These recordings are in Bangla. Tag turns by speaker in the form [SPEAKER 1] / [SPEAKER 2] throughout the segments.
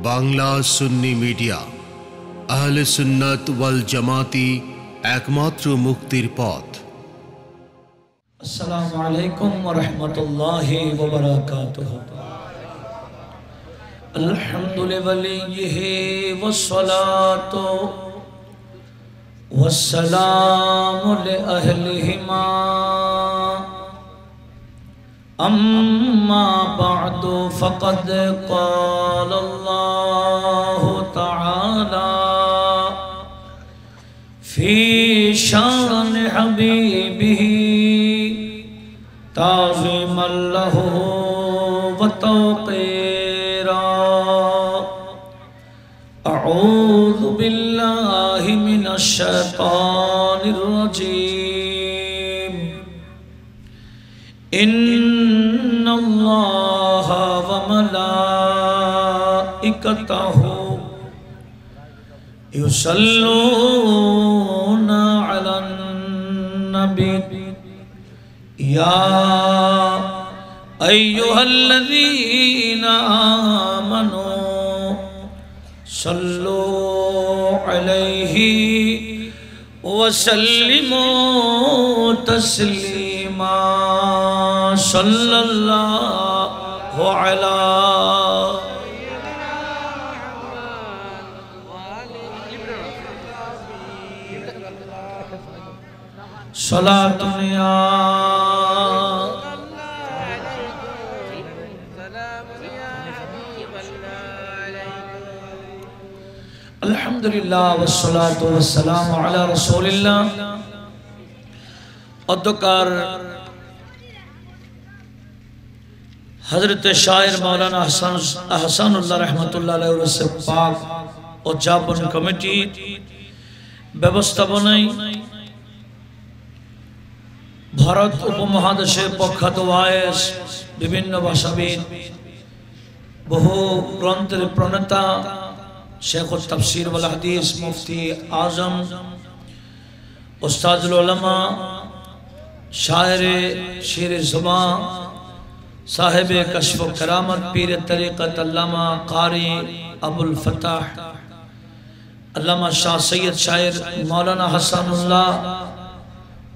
[SPEAKER 1] बांग्ला सुन्नी मीडिया आहले सुन्नत वल जमाती एकमात्र मुक्तिर पथ।
[SPEAKER 2] अस्सलामु अलैकुम व रहमतुल्लाहि व बरकातुहू। अल्हम्दुलिल्लाहि वलिय्यिही वस्सलातु वस्सलामु लिअहलिहिमा अम्मा बअदु फ़क़द क़ालल्लाहु तआला फ़ी शान हबीबिही ताज़ीमन लहू व तौक़ीरा। अऊज़ु बिल्लाहि मिनश शैतानिर रजीम। इन्नल्लाहा व मलाइकतहू युसल्लूना अलन नबी या अय्युहल्लज़ीना आमनू सल्लू अलैहि वसल्लिमू तस्लीमा। सल्लल्लाहु अलैहि सलातुनिया अल्हम्दुलिल्लाह वस्सलातु वस्सलामु अला रसूलिल्लाह। अद्दकार हजरत शायर मौलाना हसनुल्लाह रहमतुल्लाह अलैहि से पाक उद्यापन कमिटी व्यवस्थापनाय भारत उपमहादेशे प्रख्यात वायस विभिन्न भाषाविद बहु ग्रंथेर प्रणेता शेख तफसीर वल हदीस मुफ्ती आजम उस्तादुल उलमा शायर शेर ज़ुबां साहिब कश्फ करामत पीर तरीक़त अल्लामा कारी अबुल फताह अल्लामा शाह सैयद शायर मौलाना हसनुल्लाह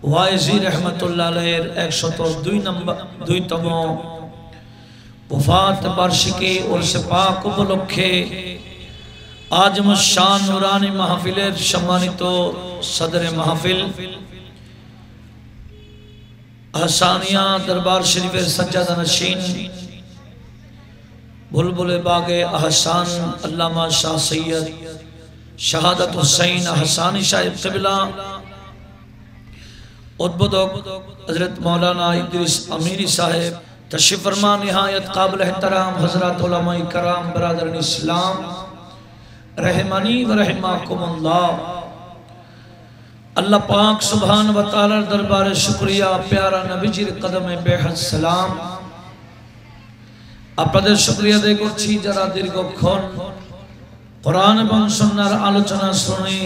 [SPEAKER 2] वाइज़ी रहमतुल्लाह अलैहिर 102तम वफ़ात वार्षिकी उर्स पाक उपलक्षे आजम शान नूरानी महफिलेर सम्मानित सदरे महफिल हसानिया दरबार शरीफेर सज्जादा नशीन बुलबुल बागे अहसान अल्लामा शाह सैयद शहादत हुसैन हसानी साहिब क़िबला उद्बोधक हजरत मौलाना इदरीस अमीरी साहेब तशरीफ फरमा। निहायत काबिल एहतराम हजरत उलमाए कराम बरादरान इस्लाम रहमानी व रहमाकुमुल्लाह। अल्लाह पाक सुभान व तआला दरबार शुक्रिया प्यारा नबीजिर कदमे बेहद सलाम। आपनादेर शुक्रिया आदाय करछि যারা দীর্ঘক্ষণ কোরআন এবং সুন্নাহর আলোচনা শুনে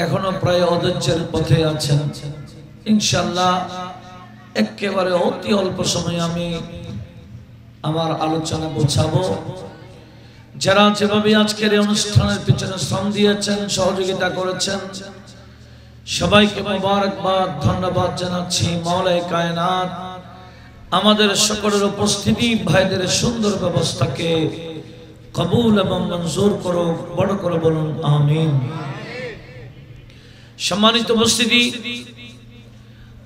[SPEAKER 2] এখনো প্রায় অধৈর্যের পথে আছেন। ইনশাআল্লাহ একেবারে অতি অল্প সময়ে আমি আমার আলোচনা গোছাবো। যারা যেভাবে আজকের এই অনুষ্ঠানের পিছনে শ্রম দিয়েছেন সহযোগিতা করেছেন সবাইকে মোবারকবাদ ধন্যবাদ জানাচ্ছি। মাওলায়ে কায়নাত আমাদের সকলের উপস্থিতি ভাইদের সুন্দর ব্যবস্থাকে কবুল এবং মঞ্জুর করুক। বড় করে বলুন আমিন। সম্মানিত উপস্থিতি,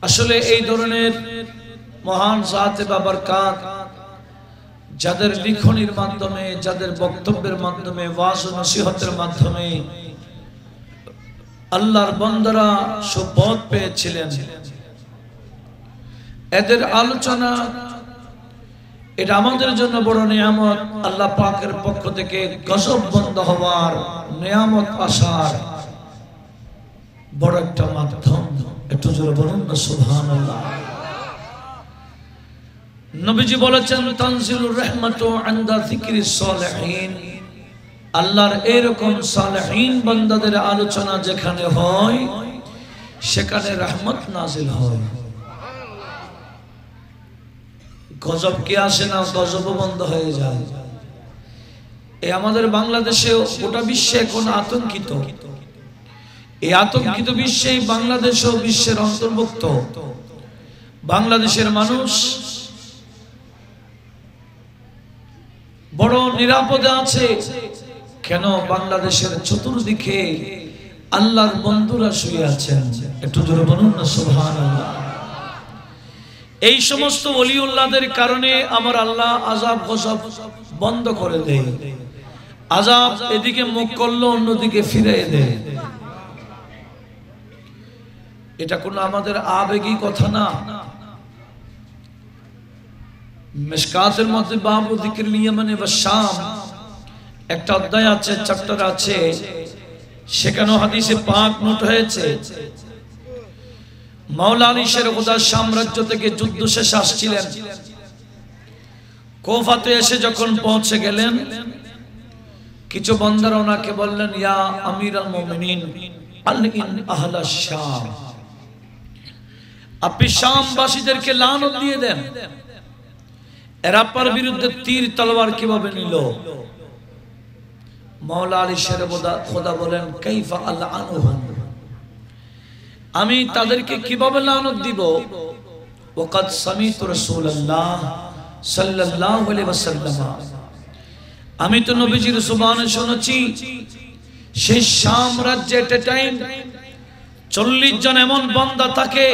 [SPEAKER 2] আসলে এই ধরনের মহান জাতে বা বরকত যাদের লিখনির মাধ্যমে যাদের বক্তব্যের মাধ্যমে ওয়াজ ও নসিহতের মাধ্যমে আল্লাহর বান্দারা সুপথ পেয়েছিলেন, এদের আলোচনা এটা আমাদের জন্য বড় নিয়ামত। আল্লাহ পাকের পক্ষ থেকে গজব বন্ধ হওয়ার নিয়ামত আসার বড় একটা মাধ্যম। একটু জোরে বলুন না সুবহানাল্লাহ। নবীজি বলেছেন তানজিলুর রহমাতু ইনদা যিকরিস সালিহিন। আল্লাহর এরকম সালেহীন বান্দাদের আলোচনা যেখানে হয় সেখানে রহমত নাজিল হয়। গজব কি আসে না, গজব বন্ধ হয়ে যায়। এই আমাদের বাংলাদেশে গোটা বিশ্বে এখন আতঙ্কিত। এই আতঙ্কিত বিশ্বে বাংলাদেশও বিশ্বের অন্তর্ভুক্ত। বাংলাদেশের মানুষ বড় নিরাপদে আছে। কেন? বাংলাদেশের চতুর্দিকে আল্লাহর বন্ধুরা শুয়ে আছেন। একটু জোরে বলুন না সুবহানাল্লাহ। এই সমস্ত ওলিউল্লাহদের কারণে আমার আল্লাহ আযাব গজব বন্ধ করে দেয়। আযাব এদিকে মুখ করলো, অন্যদিকে ফিরিয়ে দেয়। এটা কোনো আমাদের আবেগী কথা না। মিশকাতের মধ্যে বাবু যিকিরুল ইয়ামানে ওয়া শাম একটা অধ্যায় আছে, চ্যাপ্টার আছে, সেখানে হাদিসে পাক নোট হয়েছে মাওলা আলী শের খুদার সাম্রাজ্য থেকে যুদ্ধ শেষ আসছিলেন। কুফাতে এসে যখন পৌঁছে গেলেন, কিছু বান্দারা ওনাকে বললেন, ইয়া আমিরুল মুমিনিন আলইন আহলাশ শাম, আপনি শামবাসীদেরকে লানত দিয়ে দেন। এরা আপনার বিরুদ্ধে তীর তলোয়ার কিভাবে নিল? মাওলা আলী শের খোদা বলেন, কাইফা আলআনুহুম, আমি তাদেরকে কিভাবে লানত দিব? ওয়াকাদ সামিতু রাসূলুল্লাহ সাল্লাল্লাহু আলাইহি ওয়াসাল্লাম, আমি তো নবীজির সুবহানে শুনেছি সেই শাম রাজ্যে এট এ টাইম 40 জন এমন বান্দা থাকে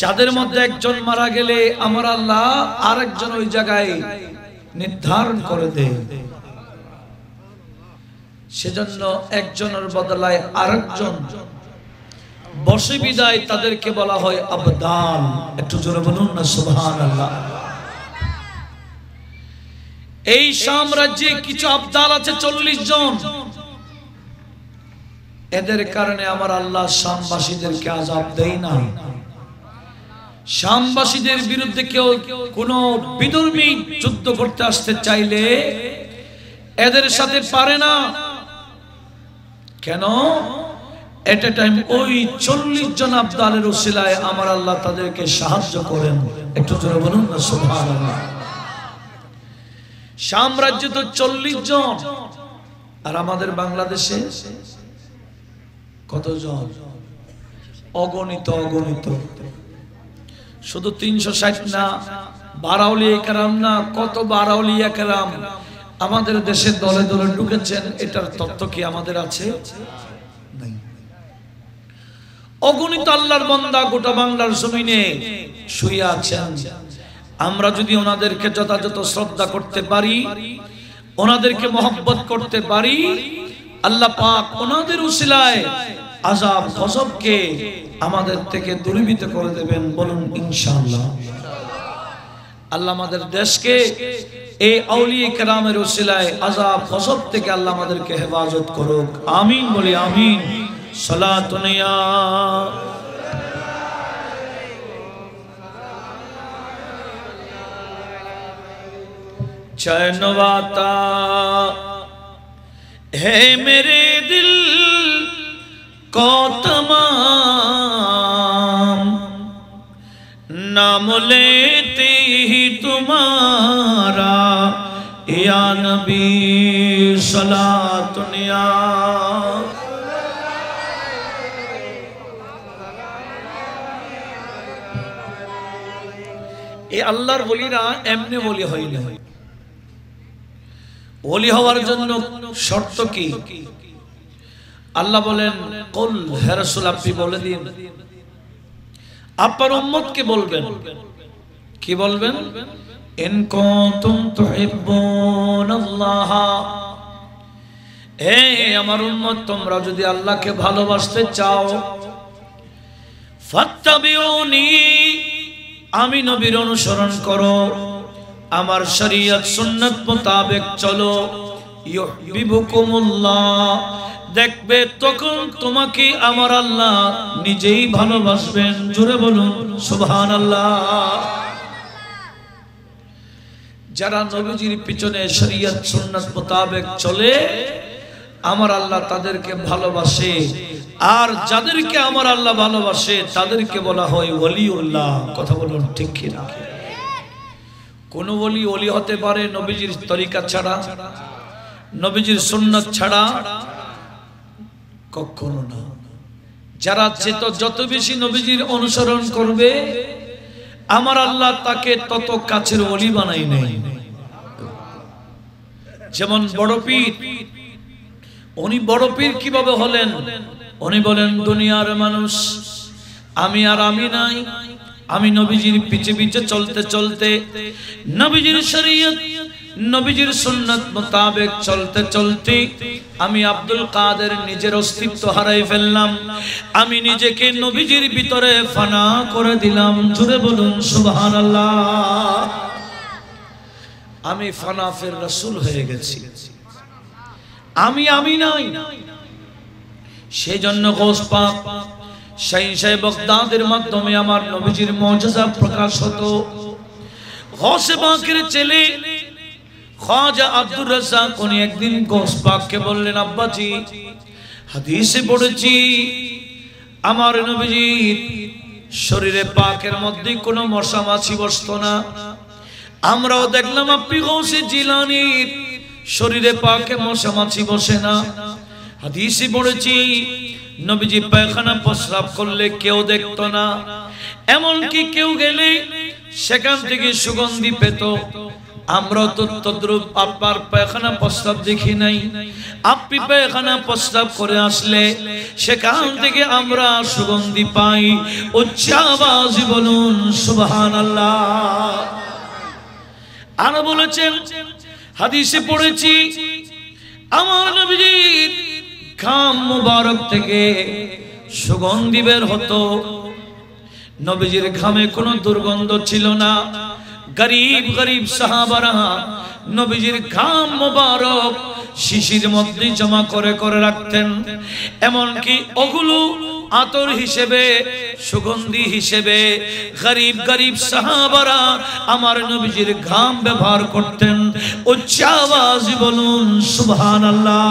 [SPEAKER 2] যাদের মধ্যে একজন মারা গেলে আমার আল্লাহ আরেকজন ওই জায়গায় নির্ধারণ করে দেয়। সেজন্য একজনের বদলায় আরেকজন বসে বিদায় তাদেরকে বলা হয় আবদাল। একটু জোরে বলুন না সুবহানাল্লাহ। এই সাম্রাজ্যে কিছু আবদাল আছে 40 জন। এদের কারণে আমার আল্লাহ শামবাসীদেরকে আযাব দেয় না। শামবাসীদের বিরুদ্ধে কেউ কোনো বিধর্মী যুদ্ধ করতে আসতে চাইলে এদের সাথে পারে না। কেন? এট এ টাইম ওই 40 জন আবদালের উসিলায় আমার আল্লাহ তাদেরকে সাহায্য করেন। একটু জোরে বলুন না সুবহানাল্লাহ। সাম্রাজ্য তো 40 জন, আর আমাদের বাংলাদেশে কতজন? অগণিত অগণিত। শুধু 360 না, বারাউলিয়া কেরাম না, কত বারাউলিয়া কেরাম আমাদের দেশে দলে দলে ঢুকেছেন। এটার তথ্য কি আমাদের আছে? নাই। অগণিত আল্লাহর বান্দা গোটা বাংলার জমিনে শুয়ে আছেন। আমরা যদি ওনাদেরকে যথাযথ শ্রদ্ধা করতে পারি, ওনাদেরকে মহব্বত করতে পারি, আল্লাহ পাক ওনাদের উসিলায় আযাব গজবকে আমাদের থেকে দূরীভূত করে দেবেন। বলুন ইনশাআল্লাহ। আল্লাহ আমাদের দেশকে এই আউলিয়া কেরামের উসিলায় আযাব গজব থেকে আল্লাহ আমাদেরকে হেফাজত করুক। আমিন বলি আমিন। সালাতুন ইয়া चैनवाता है मेरे दिल को तमाम, नाम लेते ही तुम्हारा या नबी सलातुन या। এই আল্লাহর ওলিরা এমনি ওলি হয় না। ওলি হওয়ার জন্য শর্ত কি? আল্লাহ বলেন, কুল হে রাসূল আপনি বলে দিন, আপনার উম্মতকে বলবেন। কি বলবেন? ইন কুনতুম তুহিব্বুনাল্লাহ, হে আমার উম্মত তোমরা যদি আল্লাহকে ভালোবাসতে চাও, ফাত্তাবিউনি, আমি নবীর অনুসরণ করো, আমার শরীয়ত সুন্নাত মোতাবেক চলো, ইউহিব্বুকুমুল্লাহ, দেখবে তখন তোমাকে আমার আল্লাহ নিজেই ভালোবাসবেন। জোরে বলুন সুবহানাল্লাহ। যারা নবীজির পিছনে শরীয়ত সুন্নাত মোতাবেক চলে, আমার আল্লাহ তাদেরকে ভালোবাসে। আর যাদেরকে আমার আল্লাহ ভালোবাসে তাদেরকে বলা হয় ওলিউল্লাহ। কথা বলুন ঠিক কি না? কোন ওলি ওলি হতে পারে নবীজির তরিকা ছাড়া, নবীজির সুন্নাত ছাড়া? কখনো না। যারা যত বেশি নবীজির অনুসরণ করবে আমার আল্লাহ তাকে তত কাছের ওলি বানাই নেই। যেমন বড় পীর, উনি বড় পীর কিভাবে হলেন? উনি বলেন দুনিয়ার মানুষ আমি আর আমি নাই, আমি নবীজির পিছে পিছে চলতে চলতে, নবীজির শরীয়ত নবীজির সুন্নাত মোতাবেক চলতে চলতে আমি আব্দুল কাদের নিজের অস্তিত্ব হারাই ফেললাম। আমি নিজেকে নবীজির ভিতরে ফানা করে দিলাম। জুড়ে বলুন সুবহানাল্লাহ। আমি ফানা ফের রাসূল হয়ে গেছি, আমি নাই। সেজন্য গৌস পাক শাহ বগদাদের মাধ্যমে আমার নবীজির মুজিজা প্রকাশ হতো। গৌসে পাকের ছেলে খাজা আব্দুর রাজ্জাক উনি একদিন গৌস পাককে বললেন, আব্বাজি হাদিসে পড়েছি আমার নবীজির শরীরে পাকের মধ্যে কোনো মশা মাছি বসতো না। আমরাও দেখলাম আপনি গৌসে জিলানীর শরীরে পাকে মশা মাছি বসে না। হাদিসে পড়েছি নবীজি পায়খানা প্রস্রাব করলে কেউ দেখতো না, এমনকি কেউ গেলে সেখান থেকে সুগন্ধি পেত। আমরা তো তদ্রুপ আপনার পায়খানা প্রস্রাব দেখি নাই। আপনি পায়খানা প্রস্রাব করে আসলে সেখান থেকে আমরা সুগন্ধি পাই। উচ্চ আওয়াজে বলুন সুবহানাল্লাহ। আর বলেছেন হাদিসে পড়েছি আমার নবীজির ঘাম মুবারক থেকে সুগন্ধি বের হতো। নবীজির ঘামে কোনো দুর্গন্ধ ছিল না। গরিব গরিব সাহাবারা নবীজির ঘাম মুবারক শিশির মধ্যে জমা করে করে রাখতেন। এমনকি ওগুলো আতর হিসেবে, সুগন্ধি হিসেবে গরিব গরিব সাহাবারা আমার নবীজির ঘাম ব্যবহার করতেন। উচ্চ আওয়াজে বলুন সুবহানাল্লাহ।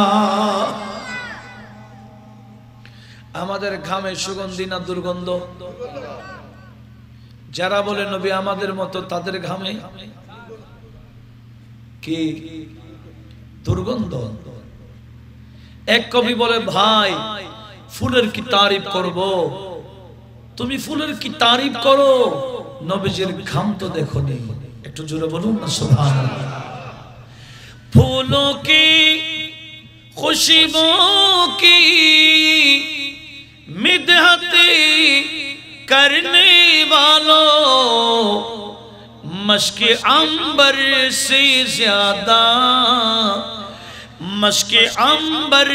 [SPEAKER 2] আমাদের ঘামে সুগন্ধি না দুর্গন্ধ? যারা বলে নবী আমাদের মতো তাদের ঘামে কি দুর্গন্ধ? এক কবি বলে, ভাই ফুলের কি তারিফ করব? তুমি ফুলের কি তারিফ করো, নবীজির ঘাম তো দেখো নি। একটু জোরে বলুন না সুবহানাল্লাহ। फूलों की खुशबुओं की मिदहत करने वालों, मश्क अंबर से ज्यादा, मश्क अंबर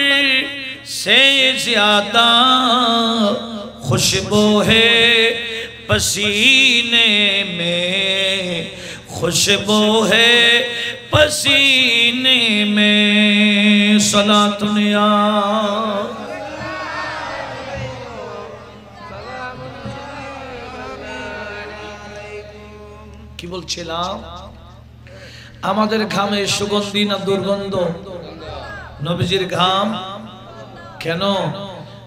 [SPEAKER 2] से ज्यादा खुशबू है पसीने में, खुशबू है पसीने में। सलातुन या কি বলছিলাম? আমাদের ঘামে সুগন্ধি না দুর্গন্ধ? নবীজির ঘাম কেন?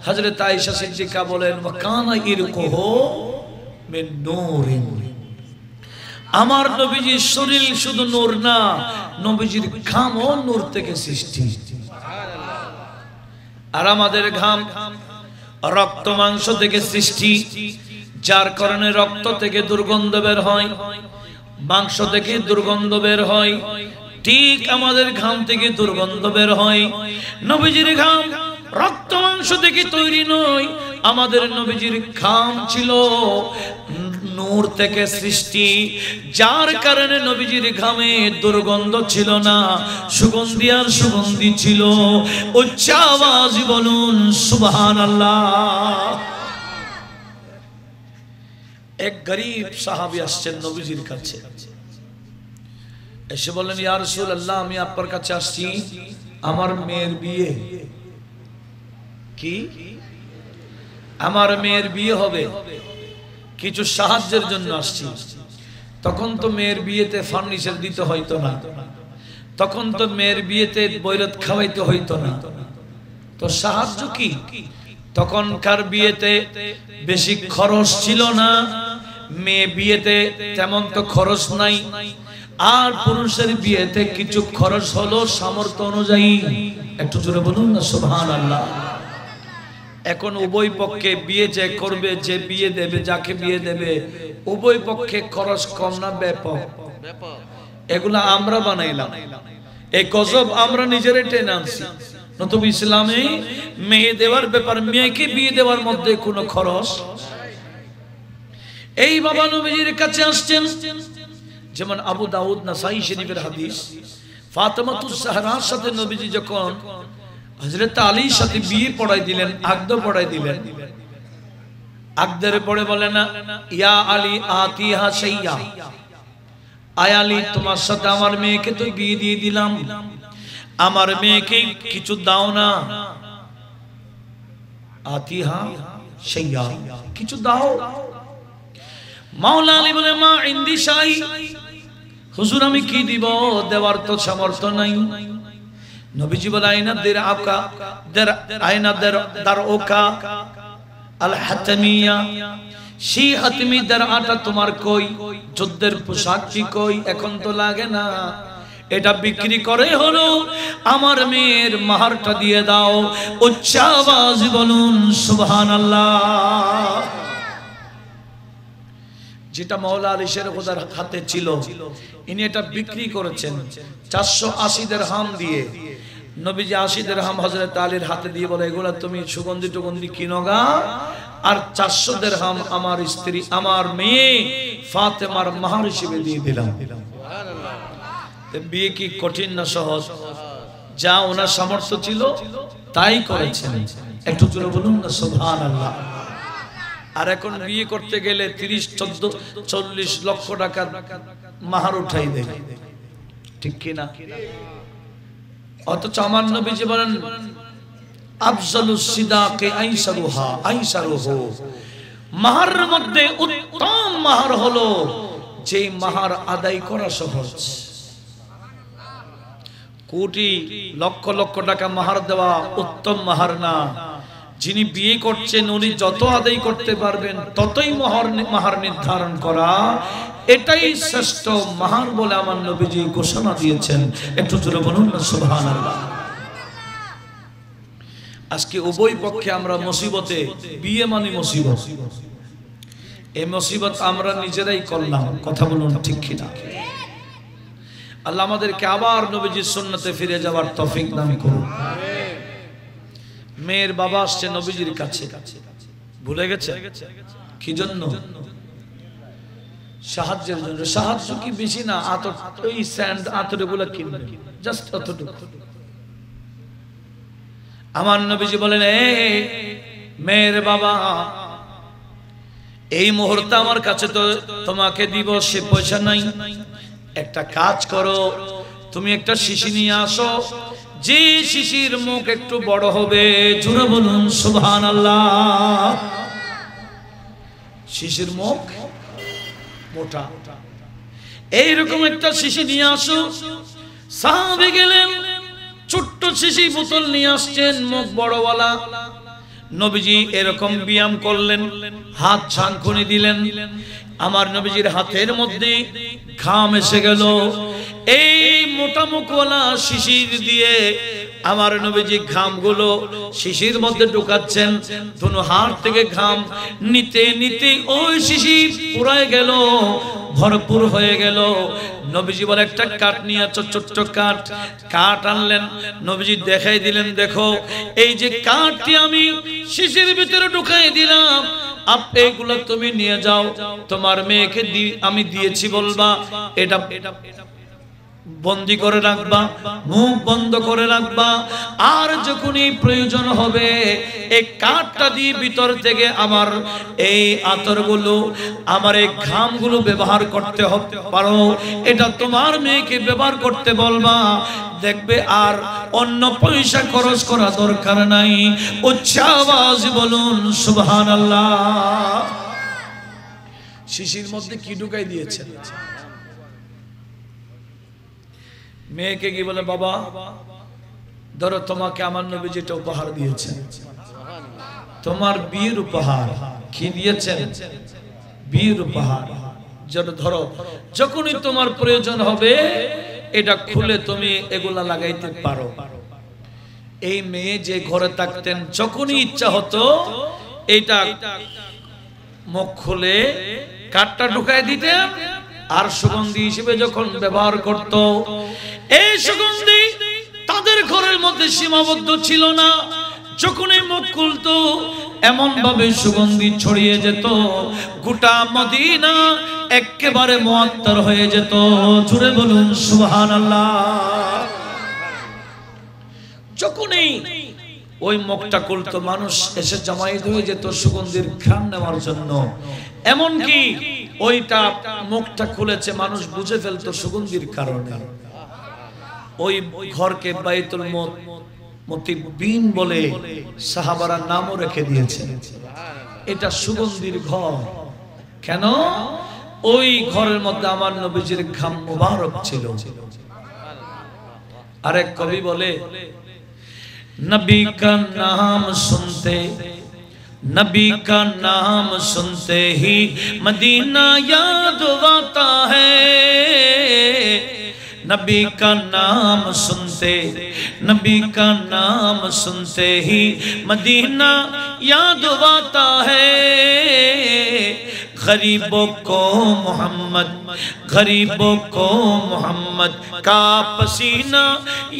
[SPEAKER 2] হযরত আয়েশা সিদ্দিকা বলেন, ওয়াকানা ইরকুহু মিন নূরিন। আমার নবীজির শরীর শুধু নূর না, নবীজির ঘামও নূর থেকে সৃষ্টি। আর আমাদের ঘাম রক্ত মাংস থেকে সৃষ্টি, যার কারণে রক্ত থেকে দুর্গন্ধ বের হয়, মাংস থেকে দুর্গন্ধ বের হয়। ঠিক আমাদের ঘাম থেকে দুর্গন্ধ বের হয়। নবীজির ঘাম রক্ত মাংস থেকে তৈরি নয়, আমাদের নবীজির ঘাম ছিল নূর থেকে সৃষ্টি, যার কারণে নবীজির ঘামে দুর্গন্ধ ছিল না, সুগন্ধি আর সুগন্ধি ছিল। উচ্চ আওয়াজে বলুন সুবহানাল্লাহ। এক গরিব সাহাবী আসছেন নবীজির কাছে, এসে বললেন, ইয়া রাসূলুল্লাহ আমি আপনার কাছে আসছি, আমার মেয়ের বিয়ে। কি? আমার মেয়ের বিয়ে হবে, কিছু সাহায্যের জন্য আসছি। তখন তো মেয়ের বিয়েতে ফার্নিচার দিতে হইতো না, তখন তো মেয়ের বিয়েতে বৈরত খাওয়াইতে হইতো না, তো সাহায্য কি? তখনকার বিয়েতে বেশি খরচ ছিল না, মেয়ে বিয়েতে তেমন তো খরচ নাই। আর পুরুষের বিয়েতে কিছু খরচ হলো সামর্থ্য অনুযায়ী। একটু জোরে বলুন না সুবহানাল্লাহ। এখন উভয় পক্ষে বিয়ে যে করবে, যে বিয়ে দেবে, যাকে বিয়ে দেবে, উভয় পক্ষে খরচ কম না ব্যাপক? এগুলা আমরা বানাইলাম, এই গজব আমরা নিজেরাই টেনে আনছি। নতুন ইসলামে মেয়ে দেওয়ার ব্যাপার, মেয়েকে বিয়ে দেওয়ার মধ্যে কোনো খরচ। এই বাবা নবীজির কাছে আসছেন, যেমন আবু দাউদ নাসাই শরীফের হাদিস, ফাতেমাতুজ জাহরার সাথে নবীজি যখন হযরত আলীর সাথে বিয়ে পড়াই দিলেন, আকদ পড়াই দিলেন, আকদের পড়ে বলে না, ইয়া আলী আতিহা শাইয়া, আয় আলী তোমার সাথে আমার মেয়েকে তো বিয়ে দিয়ে দিলাম, আমার মেয়েকে কিছু দাও না। আতিহা শাইয়া, কিছু দাও। মাওলা আলী বলে, মা ইনদি শাই, হুজুর আমি কি দিব, দেওয়ার তো সামর্থ্য নাই। নবীজি বলে, আইনা দের আকা দের, আইনা দের দার ওকা আল হাতমিয়া, সেই হাতমি দের আটা তোমার কই, যুদ্ধের পোশাক কি কই, এখন তো লাগে না, এটা বিক্রি করে হলো আমার মেয়ের মাহারটা দিয়ে দাও। উচ্চ আওয়াজ বলুন সুবহানাল্লাহ। যেটা মাওলা আলী শের খোদার হাতে ছিল, ইনি এটা বিক্রি করেছেন 480 দিরহাম দিয়ে। নবীজি 80 দিরহাম হযরত আলীর হাতে দিয়ে বলে, এগুলা তুমি সুগন্ধি টুগন্ধি কিনোগা, আর 400 দিরহাম আমার স্ত্রী, আমার মেয়ে ফাতেমার মাহর হিসেবে দিয়ে দিলাম। বিয়ে কি কঠিন না সহজ? যা ওনার সামর্থ্য ছিল তাই করেছেন। একটু জোরে বলুন না সুবহানাল্লাহ। আর এখন বিয়ে করতে গেলে 30, 14, 40 লক্ষ টাকা মাহার উঠাই দেয়, ঠিক কিনা? অথচ আমার নবীজি বলেন, আফজালুস সিদাকে আইসারুহা আইসারুহু, মাহারের মধ্যে উত্তম মাহার হলো যে মাহার আদায় করা সহজ। কোটি লক্ষ লক্ষ টাকা মাহার দেওয়া উত্তম মাহার না। যিনি বিয়ে করছেন উনি যত আদায় করতে পারবেন ততই মাহার নির্ধারণ করা, এটাই শ্রেষ্ঠ মাহার বলে আমার নবীজি ঘোষণা দিয়েছেন। একটু জোরে বলুন না সুবহানাল্লাহ। আজকে উভয় পক্ষে আমরা মুসিবতে, বিয়ে মানে মুসিবত, এই মুসিবত আমরা নিজেরাই করলাম। কথা বলুন ঠিক কিনা? আল্লাহ আমাদেরকে আবার নবীজির সুন্নতে ফিরে যাওয়ার তৌফিক দান করুন। মেয়ের বাবা আসছে নবীজির কাছে, ভুলে গেছে কি জন্য? সাহায্যের জন্য। সাহায্য কি বেশি না, আতর, ওই স্যান্ড আতর এগুলো কিনবে, জাস্ট অতটুকু। আমার নবীজি বলেন, মেয়ের বাবা, এই মুহূর্তে আমার কাছে তো তোমাকে দিব সে পয়সা নাই, একটা কাজ করো, তুমি একটা শিশি নিয়ে আসো, যে শিশির মুখ একটু বড় হবে, জোরে বলুন সুবহানাল্লাহ। শিশির মুখ মোটা, এইরকম একটা শিশি নিয়ে আসো। সাহাবী গেলেন, ছোট্ট শিশি বোতল নিয়ে আসছেন, মুখ বড়ওয়ালা। নবীজি এরকম ব্যায়াম করলেন, হাত ঝাঁকুনি দিলেন, আমার নবীজির হাতের মধ্যে ঘাম এসে গেল। এই মোটা মুখওয়ালা শিশির দিয়ে আমার নবীজি ঘামগুলো শিশির মধ্যে ঢুকাচ্ছেন। দুনো হাত থেকে ঘাম নিতে নিতে ওই শিশির পুরাই গেল, ভরপুর হয়ে গেল। নবীজি বলে, একটা কাঠ নিয়ে আসো, ছোট্ট কাঠ। কাঠ আনলেন, নবীজি দেখাই দিলেন, দেখো এই যে কাঠটি আমি শিশির ভিতরে ঢুকাই দিলাম, এইগুলো তুমি নিয়ে যাও, তোমার মেয়েকে আমি দিয়েছি বলবা, এটা বন্দি করে রাখবা, মুখ বন্ধ করে রাখবা। আর যখনই প্রয়োজন হবে এই কাঠটা দিয়ে ভিতর থেকে আমার এই আতরগুলো, আমার এই ঘামগুলো ব্যবহার করতে পারো, এটা তোমার মেয়েকে ব্যবহার করতে বলবা, দেখবে আর অন্য পয়সা খরচ করা দরকার নাই। উচ্চ আওয়াজ বলুন সুবহানাল্লাহ। শিশির মধ্যে কি ঢুকাই দিয়েছে? মেয়েকে কি বলে, বাবা ধরো তোমাকে আমার নবী যেটা উপহার দিয়েছেন, তোমার বিয়ের উপহার। কি দিয়েছেন? বিয়ের উপহার। যেন ধরো যখনই তোমার প্রয়োজন হবে এটা খুলে তুমি এগুলা লাগাইতে পারো। এই মেয়ে যে ঘরে থাকতেন যখনই ইচ্ছা হতো এটা মুখ খুলে কাঠটা ঢুকায় দিতেন আর সুগন্ধি হিসেবে যখন ব্যবহার করত। এই সুগন্ধি তাদের ঘরের মধ্যে সীমাবদ্ধ ছিল না, যখনই মুখ খুলতো এমন ভাবে সুগন্ধি ছড়িয়ে যেত গোটা মদিনা একেবারে মুআত্তার হয়ে যেত। জুড়ে বলুন সুবহানাল্লাহ। যখনই ওই মুখটা খুলতো মানুষ এসে জমায়েত হয়ে যেত সুগন্ধির ঘ্রাণ নেওয়ার জন্য। এমনকি ওইটা মুখটা খুলেছে মানুষ বুঝে ফেলতো সুগন্ধির কারণে। ওই ঘরকে বাইতুল মুতিবিন বলে সাহাবারা নামও রেখে দিয়েছে, এটা সুগন্ধির ঘর। কেন? ওই ঘরের মধ্যে আমার নবীজির ঘাম মুবারক ছিল। আরেক কবি বলে नबी का नाम सुनते, नबी का नाम सुनते ही मदीना याद आता है। नबी का नाम सुनते, नबी का नाम सुनते ही मदीना याद आता है। गरीबों को मोहम्मद, गरीबों को मोहम्मद का पसीना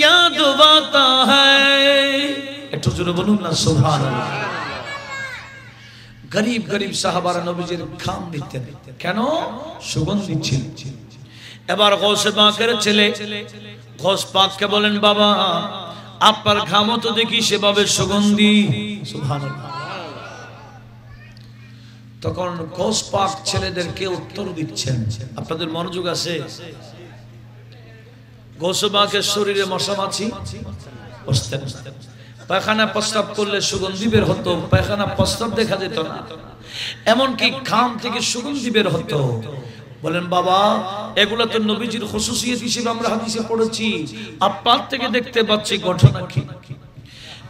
[SPEAKER 2] याद आता है। একটু জোরে বলুন না সুবহানাল্লাহ। গরিব গরিব সাহাবারা নবীজির ঘাম নিতেন, কেন? সুগন্ধি ছিল। এবার গৌসে পাকের ছেলে গৌস পাককে বলেন, বাবা আপনার ঘামও তো দেখি সেভাবে সুগন্ধি। সুবহানাল্লাহ। তখন গৌস পাক ছেলেদেরকে উত্তর দিচ্ছেন, আপনাদের মনোযোগ আছে? গৌস পাকের শরীরে মশা মাছি বসতেন, পায়খানা প্রস্রাব করলে সুগন্ধি বের হতো, পায়খানা প্রস্রাব দেখা যেত না, এমনকি ঘাম থেকে সুগন্ধি বের হতো। বলেন বাবা এগুলো তো নবীজির খুসুসিয়ত হিসেবে আমরা হাদিসে পড়েছি, আপনার থেকে দেখতে পাচ্ছি ঘটনা কি?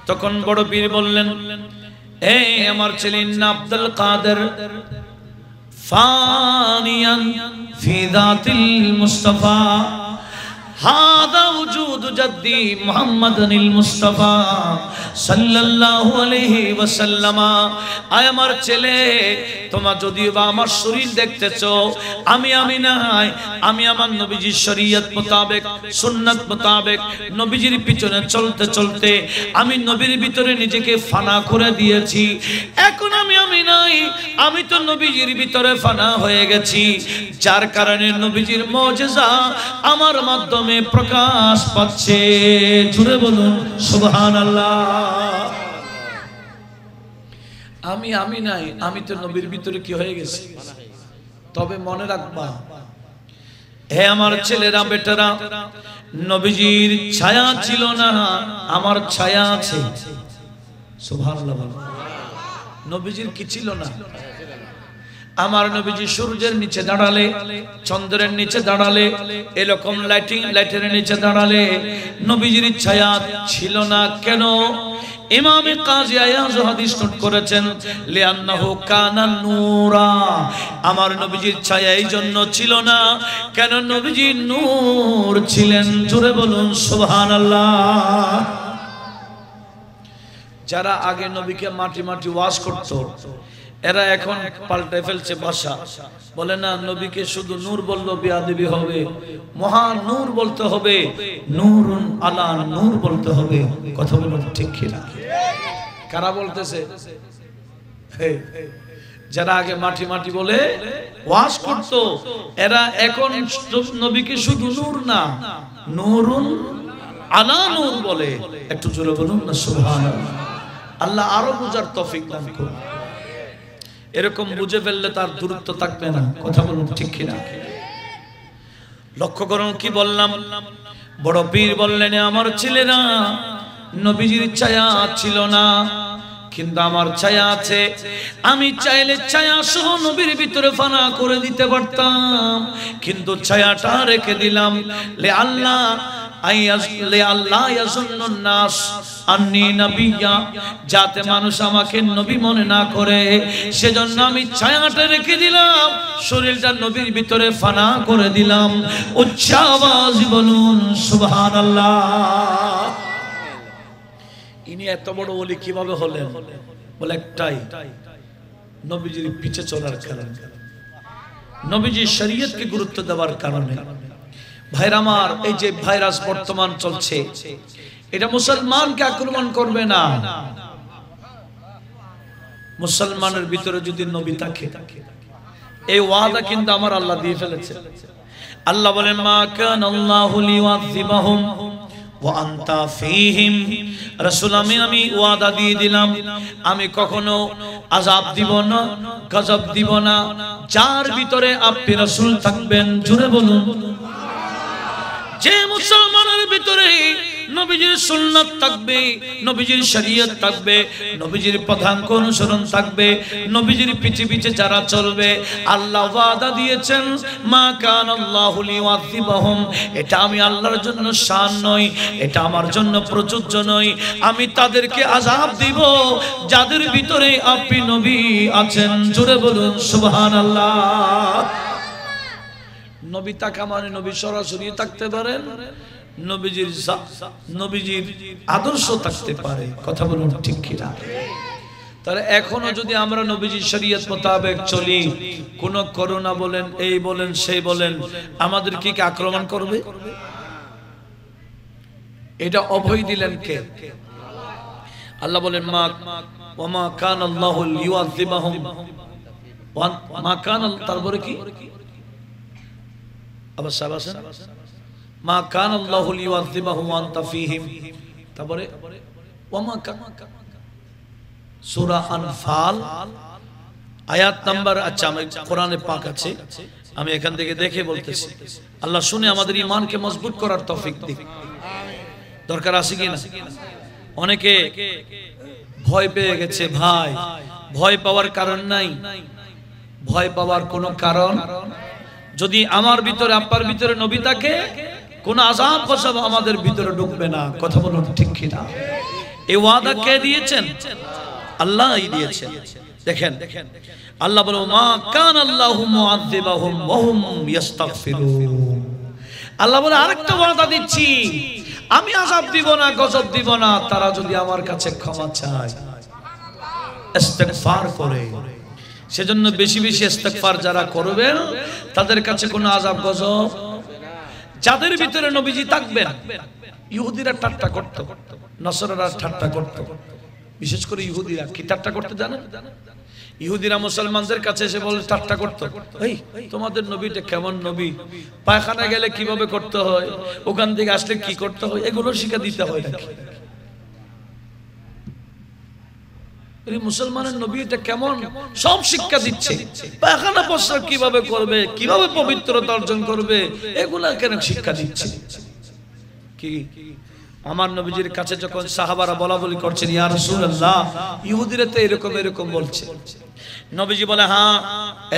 [SPEAKER 2] তখন বড় পীর বললেন, এই আমার ছেলে আব্দুল কাদের ফানিয়ান ফি যাতিল মুস্তাফা হাদা ওজুদ জাদ্দি মুহাম্মাদুল মুস্তাফা সাল্লাল্লাহু আলাইহি ওয়াসাল্লাম। আয় আমার ছেলে, তোমরা যদিও বা আমার শরীর দেখতেছো, আমি নাই, আমি আমার নবীজির শরীয়ত মোতাবেক সুন্নাত মোতাবেক নবীজির পিছনে চলতে চলতে আমি নবীর ভিতরে নিজেকে ফানা করে দিয়েছি। এখন আমি নাই, আমি তো নবীজির ভিতরে ফানা হয়ে গেছি, যার কারণে নবীজির মুজিজা আমার মাধ্যমে প্রকাশ পাচ্ছে। জুড়ে বলুন সুবহানাল্লাহ। আমি নাই, আমি তো নবীর ভিতরে কি হয়ে গেছি। তবে মনে রাখবা হে আমার ছেলেরা বেটারা, নবীজির ছায়া ছিল না, আমার ছায়া আছে। সুবহানাল্লাহ। নবীজির কি ছিল না? আমার নবীজি সূর্যের নিচে দাঁড়ালে, চন্দ্রের নিচে দাঁড়ালে, এরকম লাইটের নিচে দাঁড়ালে নবীজির ছায়া ছিল না। কেন? ইমামে কাজী আয়াজ হাদিস নোট করেছেন, লিআন্নাহু কানা নূরা, আমার নবীজির ছায়া এই জন্য ছিল না, কেন? নবীজি নূর ছিলেন। জোরে বলুন সুবহানাল্লাহ। যারা আগে নবীকে মাটি মাটি ওয়াজ করত, এরা এখন পাল্টে ফেলছে ভাষা, বলে না নবীকে শুধু নূর বললো বেয়াদবি হবে, মহান নূর বলতে হবে, নূরুন আলা নূর বলতে হবে। কথা বলুন ঠিক কিনা? কারা বলতেছে? যারা আগে মাটি মাটি বলে ওয়াজ করত, এরা এখন নবীকে শুধু নূর না, নূরুন আলা নূর বলে। একটু জোরে বলুন না সুবহানাল্লাহ। আল্লাহ আরো বুঝার তৌফিক দান করুন। এরকম বুঝে ফেললে তার দূরত্ব থাকবে না। কথা বলুন ঠিক কিনা? লক্ষ্য করুন কি বললাম। বড় পীর বললেন, আমার ছেলেরা নবীজির ছায়া ছিল না, কিন্তু আমার ছায়া আছে। আমি চাইলে ছায়া সহ নবীর ভিতরে ফানা করে দিতে পারতাম, কিন্তু ছায়াটা রেখে দিলাম। লে আল্লাহ ইয়াজুন্নুন নাস আন্নী নবিয়্যা, যাতে মানুষ আমাকে নবী মনে না করে, সেজন্য আমি ছায়াটা রেখে দিলাম, শরীরটা নবীর ভিতরে ফানা করে দিলাম। উচ্চ আওয়াজে বলুন সুবহানাল্লাহ। ইনি এত বড় ওলি কিভাবে হলেন? বলে একটাই, নবীজির পিছে চলার কারণে, নবীজির শরীয়তকে গুরুত্ব দেওয়ার কারণে। ভাইরা আমার, এই যে ভাইরাস বর্তমান চলছে, এটা মুসলমানকে আক্রমণ করবে না। মুসলমানের ভিতরে যদি নবী থাকে, এই ওয়াদা কিন্তু আমার আল্লাহ দিয়ে ফেলেছে। আল্লাহ বলেন, মা কানাল্লাহু লিয়ুযিবাহুম ওয়া আনতা ফীহিম। রাসূল, আমি ওয়াদা দিয়ে দিলাম, আমি কখনো আযাব দিব না, গজব দিব না, যার ভিতরে আপনি রাসূল থাকবেন। জোরে বলুন। যে মুসলমানের ভিতরে নবীজির সুন্নাত থাকবে, নবীজির শরীয়ত থাকবে, নবীজির পদাঙ্ক অনুসরণ থাকবে, নবীজির পিছে পিছে যারা চলবে, আল্লাহ ওয়াদা দিয়েছেন মা কানাল্লাহু লিয়ুযিবাহুম। এটা আমি আল্লাহর জন্য শান নয়, এটা আমার জন্য প্রযোজ্য নয়। আমি তাদেরকে আযাব দিব যাদের ভিতরে আপনি নবী আছেন। জোরে বলুন সুবহানাল্লাহ। নবী থাকা মানে নবী সরাসরি থাকতে পারেন, নবীজির আদর্শ থাকতে পারে। কথা বলুন ঠিক কিনা? তাহলে এখনো যদি আমরা নবীজির শরীয়ত মোতাবেক চলি, কোন করোনা বলেন, এই বলেন, সেই বলেন, আমাদের কি আক্রমণ করবে? এটা অভয় দিলেন কে? আল্লাহ বলেন, মা কানাল্লাহু লিয়ুযিবাহুম মা কানাল, তারপরে কি? আবার সাবাসেন, মা কানাল্লাহু লিয়ুযিবাহুম ওয়া আনতা ফীহিম। তারপরে ওয়ামা সূরা আনফাল আয়াত নাম্বার, আচ্ছা আমি কোরআনে পাক আছে, আমি এখান থেকে দেখে বলতেছি। আল্লাহ শুনে আমাদের ঈমানকে মজবুত করার তৌফিক দিক। দরকার আছে কি না? অনেকে ভয় পেয়ে গেছে। ভাই, ভয় পাওয়ার কারণ নাই, ভয় পাওয়ার কোনো কারণ। যদি আমার ভিতরে, আপনার ভিতরে নবী থাকে, কোন আযাব গজব আমাদের ভিতরে ঢুকবে না। কথা বলুন ঠিক কিনা? এই ওয়াদা কে দিয়েছেন? আল্লাহই দিয়েছেন। দেখেন, আল্লাহ বলেন, মা কানাল্লাহু মুআযিবাহুম ওয়া হুম ইস্তাগফিরুন। আল্লাহ বলে আরেকটা ওয়াদা দিচ্ছি, আমি আযাব দিব না, গজব দিব না, তারা যদি আমার কাছে ক্ষমা চায়, ইস্তিগফার করে। সেজন্য বেশি বেশি ইস্তিগফার যারা করবেন, তাদের কাছে কোনো আযাব গজব। যাদের ভিতরে নবীজি থাকবেন, ইহুদিরা ঠাট্টা করত, নসরারা ঠাট্টা করত, বিশেষ করে ইহুদিরা কি ঠাট্টা করতে জানেন? ইহুদিরা মুসলমানদের কাছে এসে বলে ঠাট্টা করত, এই তোমাদের নবীটা কেমন নবী, পায়খানা গেলে কিভাবে করতে হয়, ওখান থেকে আসলে কি করতে হয়, এগুলো শিক্ষা দিতে হয় নাকি? মুসলমানের নবী এটা কেমন, সব শিক্ষা দিচ্ছে। পায়খানা প্রস্রাব কিভাবে করবে, কিভাবে পবিত্রতা অর্জন করবে, এগুলা কেন শিক্ষা দিচ্ছে? কি আমার নবীজির কাছে যখন সাহাবারা বলা বলি করছেন, ইয়া রাসূলুল্লাহ, ইহুদিরা তো এরকম এরকম বলছে, নবীজি বলে, হ্যাঁ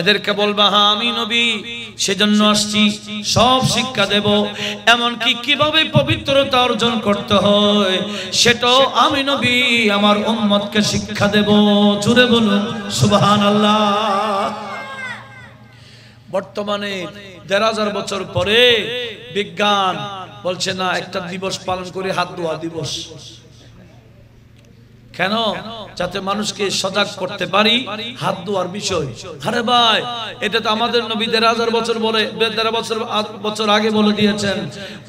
[SPEAKER 2] এদেরকে বলবা, হ্যাঁ আমি নবী, সেজন্য আসছি, সব শিক্ষা দেব। এমনকি কিভাবে পবিত্রতা অর্জন করতে হয় সেটাও আমি নবী আমার উম্মতকে শিক্ষা দেব। জোরে বলুন সুবহানাল্লাহ। বর্তমানে ১৫০০ বছর পরে বিজ্ঞান বলছে না, একটা দিবস পালন করে হাত ধোয়া দিবস। কেন? যাতে মানুষকে সজাগ করতে পারি হাত ধোয়ার বিষয়। আরে ভাই, এটা তো আমাদের নবী ১৫০০ বছর বলে, ১৫০০ বছর আগে বলে দিয়েছেন,